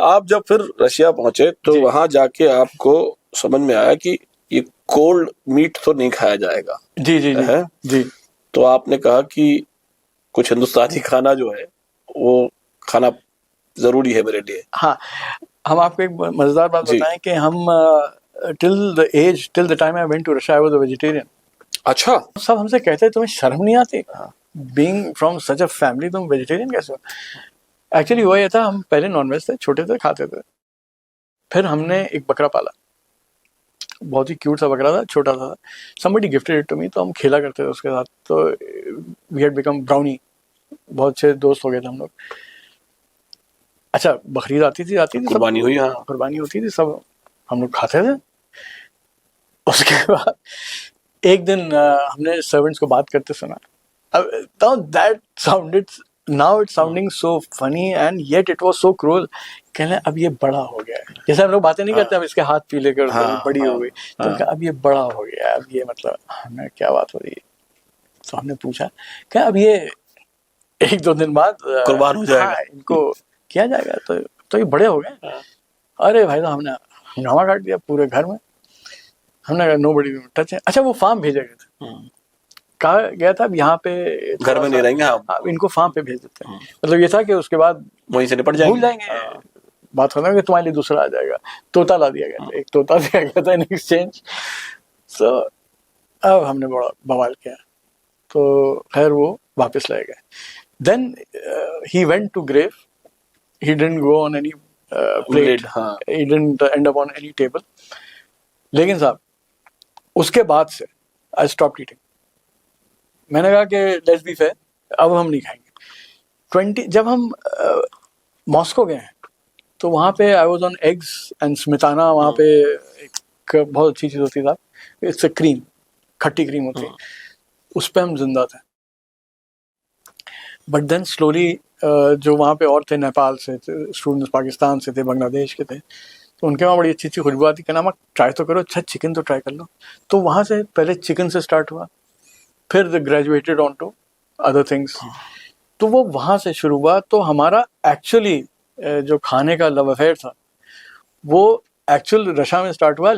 आप जब फिर रशिया पहुंचे तो जी। वहां जाके आपको समझ में आया कि ये कोल्ड मीट तो नहीं खाया जाएगा जी जी जी है। जी। तो आपने कहा कि कुछ हिंदुस्तानी खाना जो है वो खाना जरूरी है मेरे लिए। हाँ, हम आपको एक मजेदार बात जी। बताएं कि हम till the time I went to Russia I was a vegetarian. अच्छा। सब हमसे कहते हैं तुम्हें शर्म नहीं आती, being from such a family तुम वेजिटेरियन कैसे हो? एक्चुअली हुआ ये था, हम पहले नॉनवेज थे, छोटे थे, खाते थे। फिर हमने एक बकरा पाला, बहुत ही क्यूट सा बकरा था, छोटा था। Somebody gifted it to me, तो हम खेला करते थे उसके साथ। तो वी हैड बिकम ब्राउनी, बहुत अच्छे दोस्त हो गए थे हम लोग। अच्छा, बकरीद आती थी कुर्बानी हुई। हाँ। कुर्बानी होती थी, सब हम लोग खाते थे। उसके बाद एक दिन हमने सर्वेंट्स को बात करते सुना। अब that sounded, now it's sounding so funny and yet it was so cruel. कहने अब ये बड़ा हो गया है, जैसे हम लोग बातें नहीं करते, हम इसके हाथ पीले कर दो, बड़ी हो गई। तो कहा अब ये बड़ा हो गया, अब ये मतलब हमें क्या बात हो रही है? तो हमने पूछा क्या अब ये 1-2 दिन बाद कुर्बान हो जाएगा। हाँ, इनको किया जाएगा। तो ये बड़े हो गए। अरे भाई साहब, हमने हंगामा काट दिया पूरे घर में। हमने कहा नो बडी टच है। अच्छा, वो फार्म भेजे गए थे, कहा गया था अब यहाँ पे घर में नहीं रहेंगे आप इनको फार्म पे भेज देते हैं। मतलब ये था कि उसके बाद वहीं से निपट जाएंगे, भूल जाएंगे। बात होना कि तुम्हारे लिए दूसरा आ जाएगा। तोता ला दिया गया था, एक तोता दिया गया था इन एक्सचेंज। सो अब हमने बड़ा बवाल किया, तो खैर वो वापस ले गए। Then he went to grave, he didn't go on any plate, he didn't end up on any table. लेकिन साहब उसके बाद से I stopped eating. मैंने कहा कि let's be fair, अब हम नहीं खाएंगे। जब हम मॉस्को गए हैं तो वहाँ पे I was on eggs and smetana, वहाँ पे एक बहुत अच्छी चीज़ होती था, it's a cream, खट्टी क्रीम होती है, उस पर हम जिंदा थे। बट देन स्लोली जो वहाँ पे और थे, नेपाल से थे स्टूडेंट्स, पाकिस्तान से थे, बांग्लादेश के थे, तो उनके वहाँ बड़ी अच्छी अच्छी खुशबू आती, कहना ट्राई तो करो, अच्छा चिकन तो ट्राई कर लो। तो वहाँ से पहले चिकन से स्टार्ट हुआ, फिर graduated on to other things. तो वो वहाँ से शुरू हुआ। तो हमारा एक्चुअली जो खाने का लव अफेयर था वो एक्चुअल रशिया में स्टार्ट हुआ।